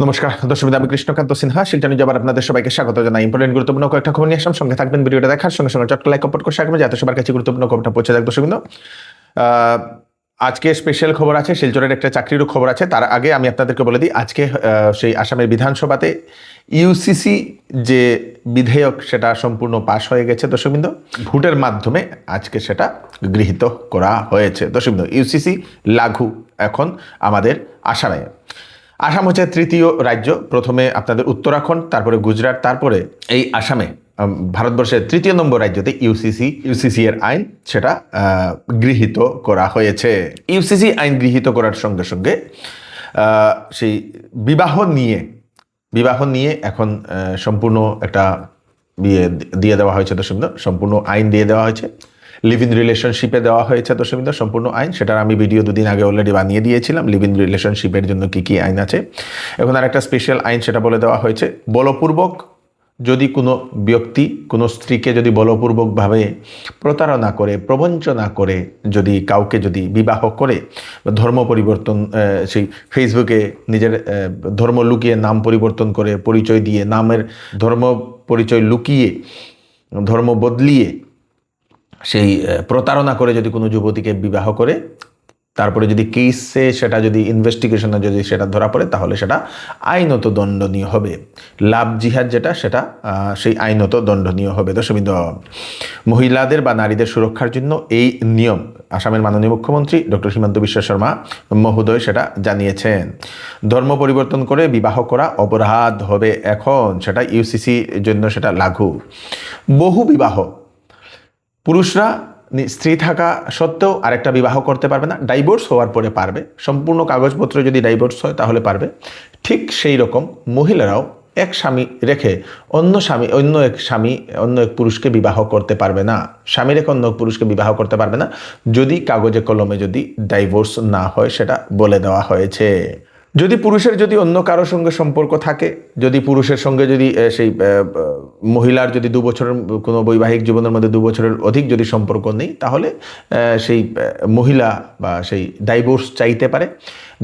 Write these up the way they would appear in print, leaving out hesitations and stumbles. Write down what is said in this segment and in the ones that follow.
নমস্কার দর্শক, আমি কৃষ্ণকান্ত সিনহা শিলচর নিউজ আবার আপনাদের সবাইকে স্বাগত জানাই। ইম্পর্টেন্ট গুরুত্বপূর্ণ কয়েকটা খবর নিয়ে আসলাম, সঙ্গে থাকবেন। ভিডিওটা দেখার সঙ্গে সঙ্গে চটকা লাইক কমেন্ট করে রাখবেন যাতে সবার কাছে গুরুত্বপূর্ণ খবরটা পৌঁছে যায়। দর্শকবৃন্দ, আজকে স্পেশাল খবর আছে, শিলচরের একটা চাকরিরও খবর আছে। তার আগে আমি আপনাদেরকে বলে দিই, আজকে সেই আসামের বিধানসভাতে ইউসিসি যে বিধেয়ক সেটা সম্পূর্ণ পাশ হয়ে গেছে। দর্শকবৃন্দ, ভোটের মাধ্যমে আজকে সেটা গৃহীত করা হয়েছে। দর্শকবৃন্দ, ইউসিসি লাগু এখন আমাদের আসামে। আসাম হচ্ছে তৃতীয় রাজ্য, প্রথমে আপনাদের উত্তরাখণ্ড, তারপরে গুজরাট, তারপরে এই আসামে ভারতবর্ষের তৃতীয় নম্বর রাজ্যতে ইউসিসি এর আইন সেটা গৃহীত করা হয়েছে। ইউসিসি আইন গৃহীত করার সঙ্গে সঙ্গে সেই বিবাহ নিয়ে এখন সম্পূর্ণ একটা দিয়ে দেওয়া হয়েছে। দর্শকবৃন্দ, সম্পূর্ণ আইন দিয়ে দেওয়া হয়েছে। লিভ ইন রিলেশনশিপে দেওয়া হয়েছে দর্শকবৃন্দ সম্পূর্ণ আইন। সেটার আমি ভিডিও দুদিন আগে অলরেডি বানিয়ে দিয়েছিলাম, লিভ ইন রিলেশনশিপের জন্য কি কি আইন আছে। এখন আর একটা স্পেশাল আইন সেটা বলে দেওয়া হয়েছে, বলপূর্বক যদি কোনো ব্যক্তি কোনো স্ত্রীকে যদি বলপূর্বকভাবে প্রতারণা করে, প্রবঞ্চনা করে যদি কাউকে যদি বিবাহ করে, ধর্ম পরিবর্তন, সেই ফেসবুকে নিজের ধর্ম লুকিয়ে নাম পরিবর্তন করে, পরিচয় দিয়ে নামের ধর্ম পরিচয় লুকিয়ে ধর্ম বদলিয়ে সেই প্রতারণা করে যদি কোনো যুবতীকে বিবাহ করে, তারপরে যদি কেসে সেটা যদি ইনভেস্টিগেশনে যদি সেটা ধরা পড়ে, তাহলে সেটা আইনত দণ্ডনীয় হবে। লাভ জিহাদ যেটা, সেটা সেই আইনত দণ্ডনীয় হবে। দর্শকবৃন্দ, মহিলাদের বা নারীদের সুরক্ষার জন্য এই নিয়ম আসামের মাননীয় মুখ্যমন্ত্রী ডক্টর হিমন্ত বিশ্ব শর্মা মহোদয় সেটা জানিয়েছেন। ধর্ম পরিবর্তন করে বিবাহ করা অপরাধ হবে এখন, সেটা ইউসিসির জন্য সেটা লাগু। বহু বিবাহ, পুরুষরা স্ত্রী থাকা সত্ত্বেও আরেকটা বিবাহ করতে পারবে না, ডাইভোর্স হওয়ার পরে পারবে। সম্পূর্ণ কাগজপত্র যদি ডাইভোর্স হয় তাহলে পারবে। ঠিক সেই রকম মহিলারাও এক স্বামী রেখে অন্য এক পুরুষকে বিবাহ করতে পারবে না। স্বামী রেখে অন্য পুরুষকে বিবাহ করতে পারবে না যদি কাগজে কলমে যদি ডাইভোর্স না হয়, সেটা বলে দেওয়া হয়েছে। যদি পুরুষের যদি অন্য কারোর সঙ্গে সম্পর্ক থাকে, যদি পুরুষের সঙ্গে যদি সেই মহিলার যদি 2 বছরের কোনো বৈবাহিক জীবনের মধ্যে 2 বছরের অধিক যদি সম্পর্ক নেই, তাহলে সেই মহিলা বা সেই ডাইভোর্স চাইতে পারে।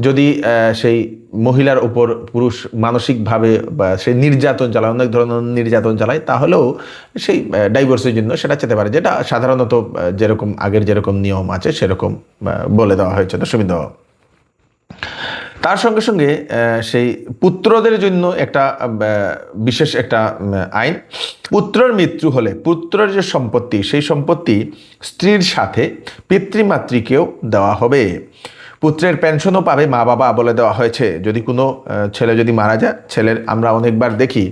যদি সেই মহিলার উপর পুরুষ মানসিকভাবে বা সেই নির্যাতন চালায়, অনেক ধরনের নির্যাতন চালায়, তাহলেও সেই ডাইভোর্সের জন্য সেটা চেতে পারে, যেটা সাধারণত যেরকম আগের যেরকম নিয়ম আছে সেরকম বলে দেওয়া হয়েছে। দর্শকবৃন্দ, তার সঙ্গে সঙ্গে সেই পুত্রদের জন্য একটা বিশেষ একটা আইন। পুত্রের মৃত্যু হলে পুত্রের যে সম্পত্তি, সেই সম্পত্তি স্ত্রীর সাথে পিতৃমাতৃকেও দেওয়া হবে। পুত্রের পেনশনও পাবে মা বাবা বলে দেওয়া হয়েছে। যদি কোনো ছেলে যদি মারা যায়, ছেলের আমরা অনেকবার দেখি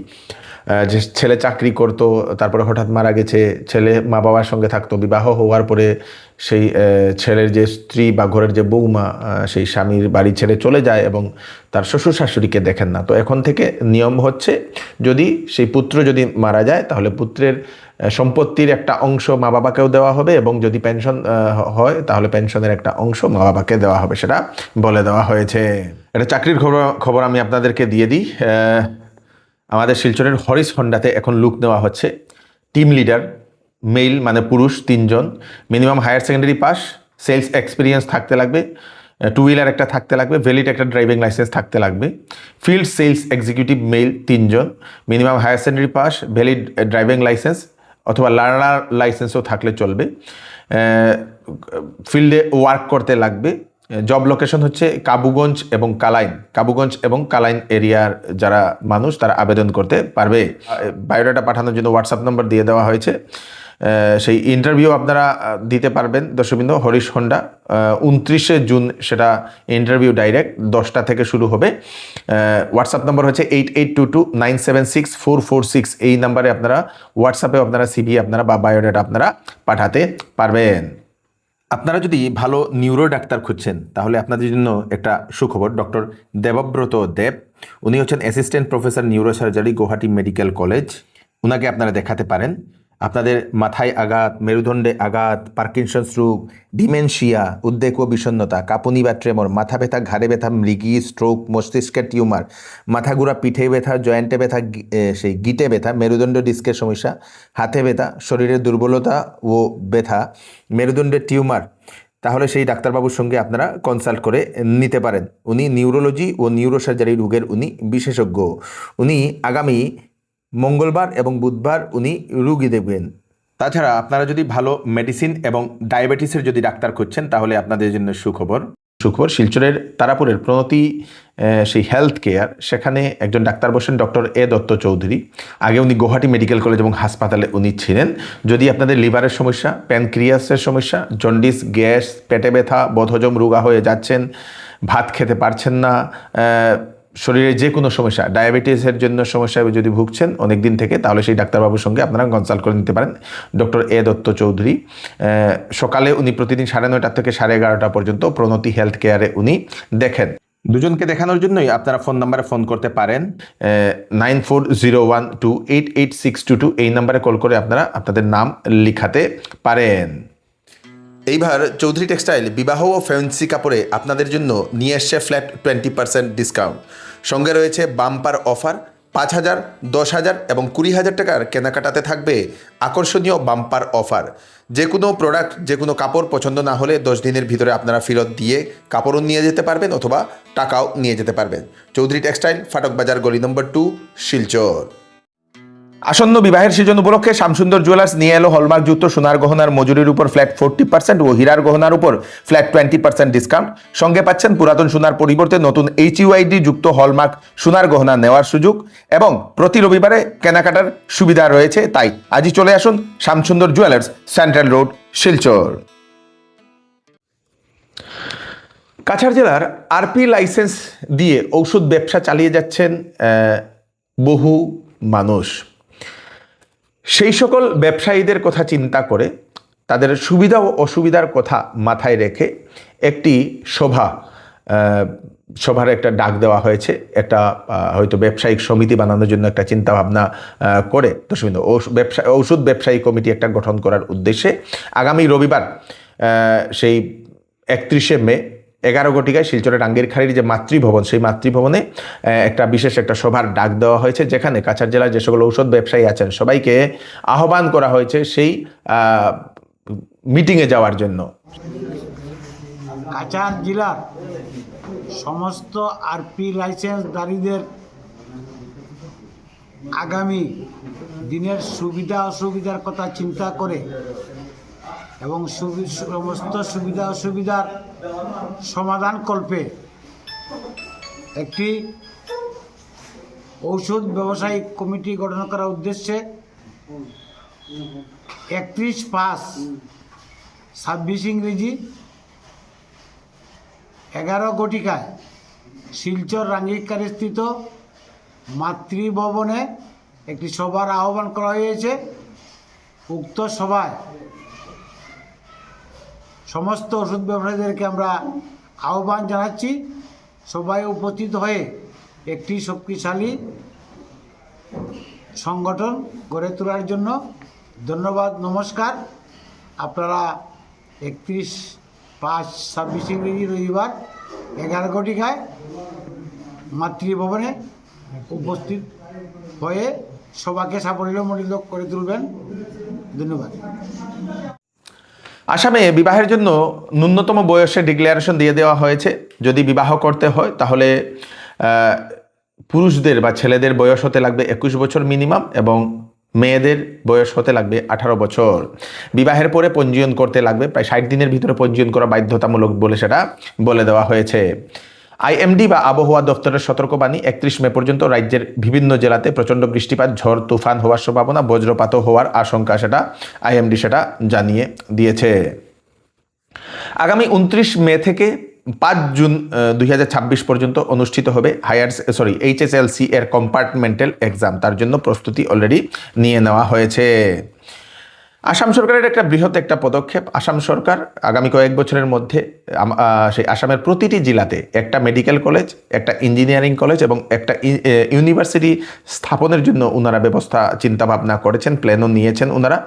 যে ছেলে চাকরি করতো, তারপরে হঠাৎ মারা গেছে, ছেলে মা বাবার সঙ্গে থাকতো, বিবাহ হওয়ার পরে সেই ছেলের যে স্ত্রী বা ঘরের যে বৌমা সেই স্বামীর বাড়ি ছেড়ে চলে যায় এবং তার শ্বশুর শাশুড়িকে দেখেন না। তো এখন থেকে নিয়ম হচ্ছে, যদি সেই পুত্র যদি মারা যায়, তাহলে পুত্রের সম্পত্তির একটা অংশ মা বাবাকেও দেওয়া হবে, এবং যদি পেনশন হয় তাহলে পেনশনের একটা অংশ মা বাবাকে দেওয়া হবে, সেটা বলে দেওয়া হয়েছে। এটা চাকরির খবর আমি আপনাদেরকে দিয়ে দিই। আমাদের শিলচরের হরিশ হন্ডাতে এখন লুক নেওয়া হচ্ছে। টিম লিডার মেল মানে পুরুষ 3 জন, minimum higher secondary pass, sales experience থাকতে লাগবে, 2 হুইলার একটা থাকতে লাগবে, ভ্যালিড একটা ড্রাইভিং লাইসেন্স থাকতে লাগবে। ফিল্ড সেলস এক্সিকিউটিভ মেল 3 জন, minimum higher secondary pass, valid driving licence অথবা লার্নার লাইসেন্সও থাকলে চলবে। ফিল্ডে ওয়ার্ক করতে লাগবে। জব লোকেশন হচ্ছে কাবুগঞ্জ এবং কালাইন এরিয়ার যারা মানুষ তারা আবেদন করতে পারবে। বায়োডাটা পাঠানোর জন্য হোয়াটসঅ্যাপ নম্বর দিয়ে দেওয়া হয়েছে। সেই ইন্টারভিউ আপনারা দিতে পারবেন। দর্শকবৃন্দ, হরিশ হন্ডা 29শে জুন সেটা ইন্টারভিউ ডাইরেক্ট 10টা থেকে শুরু হবে। হোয়াটসঅ্যাপ নম্বর হচ্ছে 8822976446। এই নাম্বারে আপনারা হোয়াটসঅ্যাপে আপনারা সিভি আপনারা বা বায়োডাটা আপনারা পাঠাতে পারবেন। আপনারা যদি ভালো নিউরো ডাক্তার খুঁজছেন, তাহলে আপনাদের জন্য একটা সুখবর। ডক্টর দেবব্রত দেব, উনি হচ্ছেন assistant professor neurosurgery, Guwahati medical college. উনাকে আপনারা দেখাতে পারেন। আপনাদের মাথায় আঘাত, মেরুদণ্ডে আঘাত, পার্কিনসন্স রোগ, ডিমেনশিয়া, উদ্বেগ ও বিষণ্ণতা, কাঁপুনি বা ট্রেমর, মাথা ব্যথা, ঘাড়ে ব্যথা, মৃগী, স্ট্রোক, মস্তিষ্কের টিউমার, মাথা ঘোরা, পিঠে ব্যথা, জয়েন্টে ব্যথা, সেই গিটে ব্যথা, মেরুদণ্ড ডিস্কের সমস্যা, হাতে ব্যথা, শরীরের দুর্বলতা ও ব্যথা, মেরুদণ্ডের টিউমার, তাহলে সেই ডাক্তারবাবুর সঙ্গে আপনারা কনসাল্ট করে নিতে পারেন। উনি নিউরোলজি ও নিউরোসার্জারি রোগের উনি বিশেষজ্ঞ। উনি আগামী মঙ্গলবার এবং বুধবার উনি রুগী দেখবেন। তাছাড়া আপনারা যদি ভালো মেডিসিন এবং ডায়াবেটিসের যদি ডাক্তার খুঁজছেন তাহলে আপনাদের জন্য সুখবর শিলচরের তারাপুরের প্রণতি সেই হেলথ কেয়ার, সেখানে একজন ডাক্তার বসেন ডক্টর এ দত্ত চৌধুরী। আগে উনি গুয়াহাটি মেডিকেল কলেজ এবং হাসপাতালে উনি ছিলেন। যদি আপনাদের লিভারের সমস্যা, প্যানক্রিয়াসের সমস্যা, জন্ডিস, গ্যাস, পেটে ব্যথা, বদহজম রোগা হয়ে যাচ্ছেন, ভাত খেতে পারছেন না, শরীরে যে কোনো সমস্যা, ডায়াবেটিসের জন্য সমস্যায় যদি ভুগছেন অনেক দিন থেকে, তাহলে সেই ডাক্তারবাবুর সঙ্গে আপনারা কনসাল্ট করে নিতে পারেন। ডক্টর এ দত্ত চৌধুরী সকালে উনি প্রতিদিন 9:30 থেকে 11:30 পর্যন্ত প্রণতি হেলথ কেয়ারে উনি দেখেন। দুজনকে দেখানোর জন্যই আপনারা ফোন নাম্বারে ফোন করতে পারেন 9401288622। এই নাম্বারে কল করে আপনারা আপনাদের নাম লিখাতে পারেন। এইবার চৌধুরী টেক্সটাইল বিবাহ ও ফ্যান্সি কাপড়ে আপনাদের জন্য নিয়ে এসছে ফ্ল্যাট 20% ডিসকাউন্ট। সঙ্গে রয়েছে বাম্পার অফার। 5,000, 10,000 এবং 20,000 টাকার কেনাকাটাতে থাকবে আকর্ষণীয় বাম্পার অফার। যে কোনো প্রোডাক্ট, যে কোনো কাপড় পছন্দ না হলে 10 দিনের ভিতরে আপনারা ফেরত দিয়ে কাপড়ও নিয়ে যেতে পারবেন অথবা টাকাও নিয়ে যেতে পারবেন। চৌধুরী টেক্সটাইল, ফাটক বাজার, গলি নম্বর 2, শিলচর। আসন্ন বিবাহের সিজন উপলক্ষে শ্যামসুন্দর জুয়েলার্স নিয়ে এলো হলমার্কযুক্ত সোনার গহনার মজুরির উপর ফ্ল্যাট 40% ও হীরার গহনার উপর ফ্ল্যাট 20% ডিসকাউন্ট। সঙ্গে পাচ্ছেন পুরাতন সোনার পরিবর্তে নতুন HUID যুক্ত হলমার্ক সোনার গহনা নেওয়ার সুযোগ এবং প্রতি রবিবারে কেনাকাটার সুবিধা রয়েছে। তাই আজই চলে আসুন Shyamsundar jewellers, central road, Silchar. Cachar জেলার RP লাইসেন্স দিয়ে ঔষধ ব্যবসা চালিয়ে যাচ্ছেন বহু মানুষ। সেই সকল ব্যবসায়ীদের কথা চিন্তা করে, তাদের সুবিধা ও অসুবিধার কথা মাথায় রেখে একটি সভার একটা ডাক দেওয়া হয়েছে। একটা হয়তো ব্যবসায়িক সমিতি বানানোর জন্য একটা চিন্তা ভাবনা করে ঔষধ ব্যবসায়ী কমিটি একটা গঠন করার উদ্দেশ্যে আগামী রবিবার সেই 31শে মে 11 ঘটিকায় শিলচরের আঙ্গিরখাড়ির যে মাতৃভবন, সেই মাতৃভবনে একটা বিশেষ একটা সভার ডাক দেওয়া হয়েছে, যেখানে কাছাড় জেলার যে সকল ঔষধ ব্যবসায়ী আছেন সবাইকে আহ্বান করা হয়েছে সেই মিটিংয়ে যাওয়ার জন্য। কাছাড় জেলার সমস্ত RP লাইসেন্সধারীদের আগামী দিনের সুবিধা অসুবিধার কথা চিন্তা করে এবং সমস্ত সুবিধা অসুবিধার সমাধান কল্পে একটি ঔষধ ব্যবসায়িক কমিটি গঠন করার উদ্দেশ্যে 31/5/26 ইংরেজি 11 ঘটিকায় শিলচর রাঙ্গিরখাড়ি স্থিত মাতৃভবনে একটি সভার আহ্বান করা হয়েছে। উক্ত সভায় সমস্ত ওষুধ ব্যবসায়ীদেরকে আমরা আহ্বান জানাচ্ছি সবাই উপস্থিত হয়ে একটি শক্তিশালী সংগঠন গড়ে তোলার জন্য। ধন্যবাদ, নমস্কার। আপনারা 31/5/26 ইংরেজি রবিবার 11 ঘটিকায় মাতৃভবনে উপস্থিত হয়ে সবাইকে সাফল্যমণ্ডিত করে তুলবেন। ধন্যবাদ। আসামে বিবাহের জন্য ন্যূনতম বয়সে ডিক্লারেশন দিয়ে দেওয়া হয়েছে। যদি বিবাহ করতে হয় তাহলে পুরুষদের বা ছেলেদের বয়স হতে লাগবে 21 বছর মিনিমাম এবং মেয়েদের বয়স হতে লাগবে 18 বছর। বিবাহের পরে পঞ্জীয়ন করতে লাগবে প্রায় 60 দিনের ভিতরে পঞ্জীয়ন করা বাধ্যতামূলক বলে সেটা বলে দেওয়া হয়েছে। IMD বা আবহাওয়া দপ্তরের সতর্কবাণী 31 মে পর্যন্ত রাজ্যের বিভিন্ন জেলাতে প্রচণ্ড বৃষ্টিপাত, ঝড় তুফান হওয়ার সম্ভাবনা, বজ্রপাতও হওয়ার আশঙ্কা, সেটা IMD সেটা জানিয়ে দিয়েছে। আগামী 29 মে থেকে 5 জুন 2026 পর্যন্ত অনুষ্ঠিত হবে HSLC এর কম্পার্টমেন্টাল এক্সাম। তার জন্য প্রস্তুতি অলরেডি নিয়ে নেওয়া হয়েছে। আসাম সরকারের একটা বৃহৎ একটা পদক্ষেপ। আসাম সরকার আগামী কয়েক বছরের মধ্যে সেই আসামের প্রতিটি জেলাতে একটা মেডিকেল কলেজ, একটা ইঞ্জিনিয়ারিং কলেজ এবং একটা ইউনিভার্সিটি স্থাপনের জন্য ওনারা ব্যবস্থা চিন্তাভাবনা করেছেন, প্ল্যানও নিয়েছেন ওনারা।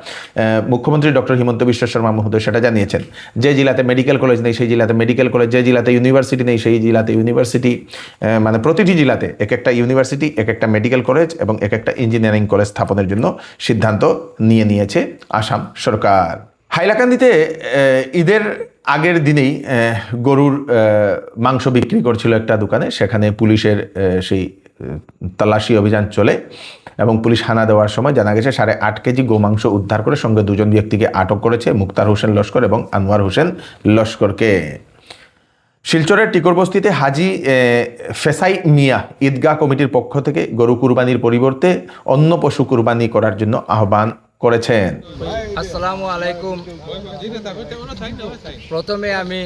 মুখ্যমন্ত্রী ডক্টর হিমন্ত বিশ্ব শর্মা মহোদয় সেটা জানিয়েছেন। যে জেলাতে মেডিকেল কলেজ নেই সেই জেলাতে মেডিকেল কলেজ, যে জেলাতে ইউনিভার্সিটি নেই সেই জেলাতে ইউনিভার্সিটি, মানে প্রতিটি জেলাতে এক একটা ইউনিভার্সিটি, এক একটা মেডিকেল কলেজ এবং এক একটা ইঞ্জিনিয়ারিং কলেজ স্থাপনের জন্য সিদ্ধান্ত নিয়েছে আসাম সরকার। হাইলাকান্দিতে ঈদের আগের দিনেই গরুর মাংস বিক্রি করছিল একটা দোকানে, সেখানে পুলিশের সেই তল্লাশি অভিযান চলে এবং পুলিশ হানা দেওয়ার সময় জানা গেছে 8.5 কেজি গোমাংস উদ্ধার করে সঙ্গে 2 ব্যক্তিকে আটক করেছে, মুক্তার হোসেন লস্কর এবং আনোয়ার হোসেন লস্করকে। শিলচরের টিকরবস্তিতে হাজি ফেসাই মিয়া ঈদগাহ কমিটির পক্ষ থেকে গরু কুরবানির পরিবর্তে অন্য পশু কুরবানি করার জন্য আহ্বান করেছেন। আসসালামু আলাইকুম। প্রথমে আমি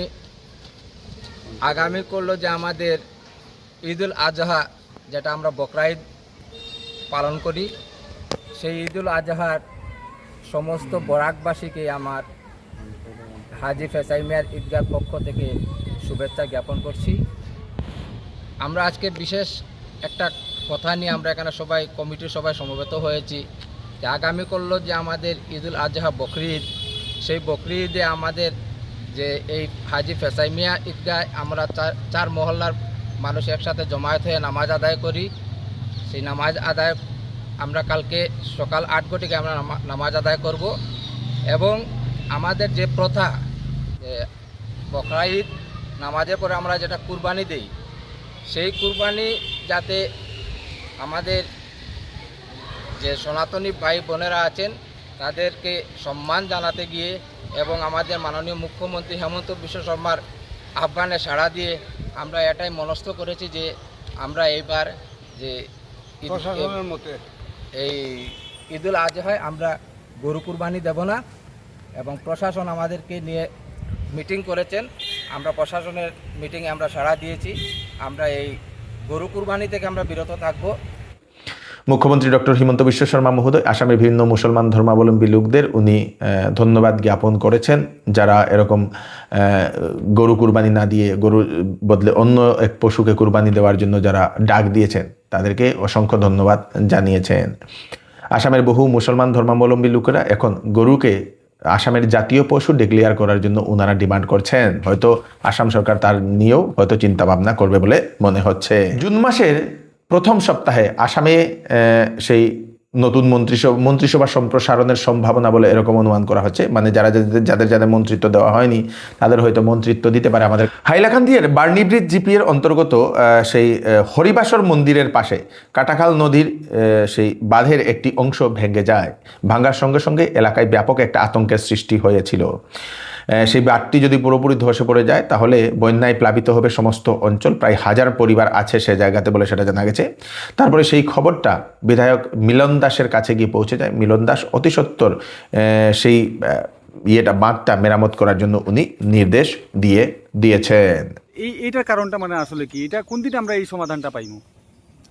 আগামী করলো যে আমাদের ঈদুল আজহা, যেটা আমরা বকরা ঈদ পালন করি, সেই ঈদুল আজহার সমস্ত বরাকবাসীকে আমার হাজি ফেসাই মিয়ার ঈদগাহ পক্ষ থেকে শুভেচ্ছা জ্ঞাপন করছি। আমরা আজকে বিশেষ একটা কথা নিয়ে আমরা এখানে সবাই কমিটির সবাই সমবেত হয়েছি যে আগামী করলো যে আমাদের ঈদুল আজহা বকরি ঈদ, সেই বকরি ঈদে আমাদের যে এই হাজি ফেসাই মিয়া ঈদগাহ আমরা চার মহল্লার মানুষ একসাথে জমায়েত হয়ে নামাজ আদায় করি। সেই নামাজ আদায় আমরা কালকে সকাল 8 ঘটিকে আমরা নামাজ আদায় করব এবং আমাদের যে প্রথা বকরা ঈদ নামাজের পরে আমরা যেটা কুরবানি দেই, সেই কুরবানি যাতে আমাদের যে সনাতনী ভাই বোনেরা আছেন তাদেরকে সম্মান জানাতে গিয়ে এবং আমাদের মাননীয় মুখ্যমন্ত্রী হেমন্ত বিশ্ব শর্মার আহ্বানে সাড়া দিয়ে আমরা এটাই মনস্থ করেছি যে আমরা এইবার যে এই ঈদুল আজহায় আমরা গরু কুরবানি দেব না এবং প্রশাসন আমাদেরকে নিয়ে মিটিং করেছেন, আমরা প্রশাসনের মিটিংয়ে আমরা সাড়া দিয়েছি, আমরা এই গরু কুরবানি থেকে আমরা বিরত থাকব। মুখ্যমন্ত্রী ডক্টর হিমন্ত বিশ্ব শর্মা মহোদয় আসামের বিভিন্ন মুসলমান ধর্মাবলম্বী লোকদের উনি ধন্যবাদ জ্ঞাপন করেছেন, যারা এরকম গরু কুরবানি না দিয়ে গরুর বদলে অন্য এক পশুকে কুরবানি দেওয়ার জন্য যারা ডাক দিয়েছেন তাদেরকে অসংখ্য ধন্যবাদ জানিয়েছেন। আসামের বহু মুসলমান ধর্মাবলম্বী লোকেরা এখন গরুকে আসামের জাতীয় পশু ডিক্লেয়ার করার জন্য ওনারা ডিমান্ড করছেন। হয়তো আসাম সরকার তার নিয়েও হয়তো চিন্তা ভাবনা করবে বলে মনে হচ্ছে। জুন মাসের প্রথম সপ্তাহে আসামে সেই নতুন মন্ত্রিসভা সম্প্রসারণের সম্ভাবনা বলে এরকম অনুমান করা হচ্ছে, মানে যাদের মন্ত্রিত্ব দেওয়া হয়নি তাদের হয়তো মন্ত্রিত্ব দিতে পারে। আমাদের হাইলাকান্দির বার্নি ব্রিজ জিপি এর অন্তর্গত সেই হরিবাসর মন্দিরের পাশে কাটাখাল নদীর সেই বাঁধের একটি অংশ ভেঙে যায়। ভাঙার সঙ্গে সঙ্গে এলাকায় ব্যাপক একটা আতঙ্কের সৃষ্টি হয়েছিল। সেই বাঁধটি যদি পুরোপুরি ধসে পড়ে যায় তাহলে বন্যায় প্লাবিত হবে সমস্ত অঞ্চল, প্রায় 1000 পরিবার আছে সে জায়গাতে বলে সেটা জানা গেছে। তারপরে সেই খবরটা বিধায়ক মিলন দাসের কাছে গিয়ে পৌঁছে যায়। মিলন দাস অতি সত্বর সেই বাঁধটা মেরামত করার জন্য উনি নির্দেশ দিয়েছেন। এইটার কারণটা মানে আসলে কি, এটা কোন দিন আমরা এই সমাধানটা পাইমু?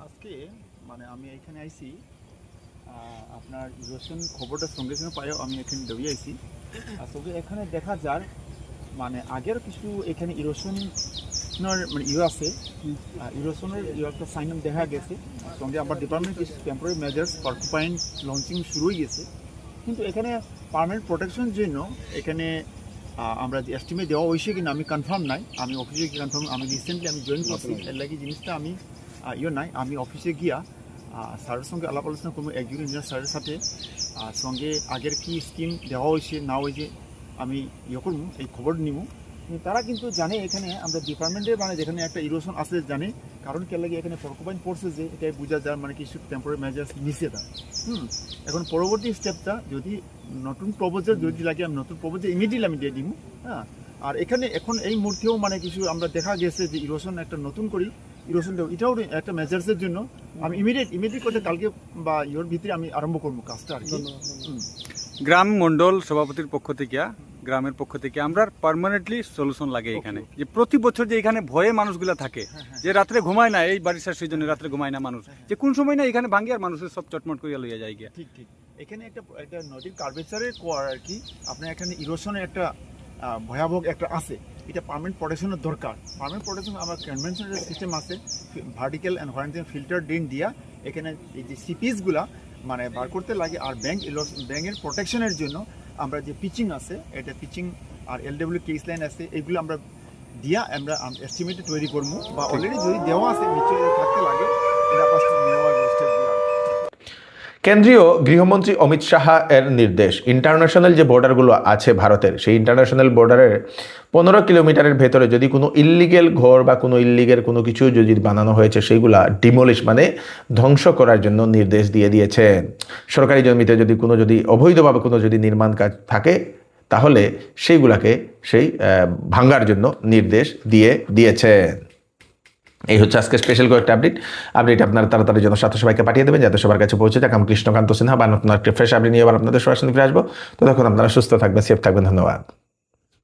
আজকে মানে আমি এখানে আইছি, আপনার ইরোশন খবরটা সঙ্গে সঙ্গে পাইও আমি এখানে দৌড়িয়ে আইছি। আসলে এখানে দেখা যায় মানে আগের কিছু এখানে ইরোশনের মানে আছে, ইরোশনের একটা সাইন দেখা গেছে। সঙ্গে আমার ডিপার্টমেন্ট কিছু টেম্পোরারি মেজার্স পয়েন্ট লঞ্চিং শুরু হয়ে গেছে, কিন্তু এখানে পার্মানেন্ট প্রোটেকশনের জন্য এখানে আমরা যে এস্টিমেট দেওয়া হয়েছে কিনা আমি কনফার্ম নাই। আমি অফিসে গিয়ে কনফার্ম, আমি রিসেন্টলি আমি জয়েন করছি, এর লাগে জিনিসটা আমি নাই। আমি অফিসে গিয়া স্যারের সঙ্গে আলাপ আলোচনা করবো, একজন ইঞ্জিনিয়ার স্যারের সাথে, সঙ্গে আগের কি স্কিম দেওয়া হয়েছে না হয়েছে আমি করবো, এই খবর নিব। তারা কিন্তু জানে এখানে আমরা ডিপার্টমেন্টের মানে যেখানে একটা ইরোশন আসলে জানে, কারণ কে লাগে এখানে পরকোপাইন পড়ছে যে এটাই বোঝা যায় মানে কিছু টেম্পোরারি মেজার্স নিচে দেয়। এখন পরবর্তী স্টেপটা যদি নতুন প্রপোজাল যদি লাগে আমি নতুন প্রপোজাল ইমিডিয়েটলি আমি দিয়ে দিব। হ্যাঁ, আর এখানে এখন এই মুহূর্তেও মানে কিছু আমরা দেখা গেছে যে ইরোশন একটা নতুন করি ইরোশন দেবো, এটাও একটা মেজার্সের জন্য আমি ইমিডিয়েট করতে কালকে বা ইয়োর ভিতরে আমি আরম্ভ করবো কাজটা আর কি। গ্রাম মন্ডল সভাপতির পক্ষ থেকে, গ্রামের পক্ষ থেকে আমরা পার্মানেন্টলি সলিউশন লাগে এখানে, যে প্রতি বছর যে এখানে ভয়ে মানুষগুলা থাকে, যে রাত্রে ঘুমায় না, এই বাড়ির সিজনে রাত্রে ঘুমায় না মানুষ, যে কোন সময় না এখানে ভাঙ্গি আর মানুষের সব চটমট করিয়া লইয়া যায় গিয়া। ঠিক এখানে একটা নদীর কার্ভেচারের কোয়ার আর কি, আপনার এখানে ইরোশনের একটা ভয়াবহ একটা আছে, এটা পার্মানেন্ট প্রোটেকশনের দরকার। পার্মানেন্ট প্রোটেকশন আমার কনভেনশনাল সিস্টেম আছে, vertical and horizontal filter drain দিয়া এখানে এই যে সিপিসগুলা মানে বার করতে লাগে। আর ব্যাংকের প্রোটেকশনের জন্য আমরা যে পিচিং আছে, এটা পিচিং আর এলডব্লিউ কেস লাইন আছে, এইগুলো আমরা দিয়া আমরা এস্টিমেটে তৈরি করবো, বা অলরেডি যদি দেওয়া আছে নিচে থাকতে লাগে এটা ফার্স্ট নেওয়ার স্টেপগুলো। কেন্দ্রীয় গৃহমন্ত্রী অমিত শাহ এর নির্দেশ, ইন্টারন্যাশনাল যে বর্ডারগুলো আছে ভারতের, সেই ইন্টারন্যাশনাল বর্ডারের 15 কিলোমিটারের ভেতরে যদি কোনো ইল্লিগেল ঘর বা কোনো ইল্লিগেল কোনো কিছু যদি বানানো হয়েছে সেইগুলা ডিমলিশ মানে ধ্বংস করার জন্য নির্দেশ দিয়ে দিয়েছেন। সরকারি জমিতে যদি কোনো যদি অবৈধভাবে কোনো যদি নির্মাণ কাজ থাকে তাহলে সেইগুলাকে ভাঙার জন্য নির্দেশ দিয়েছেন। এই হচ্ছে আজকে স্পেশাল কয়েকটা আপডেট আপনারা তাড়াতাড়ি জন্য সাথে সবাইকে পাঠিয়ে দেবেন যাতে সবার কাছে পৌঁছে যাক। আমি কৃষ্ণকান্ত সিনহা বা নতুন একটা ফ্রেশ আপডেট নিয়ে আবার আপনাদের সবার সাথে ফিরে আসবো। ততক্ষণ আপনারা সুস্থ থাকবেন, সেফ থাকবেন। ধন্যবাদ।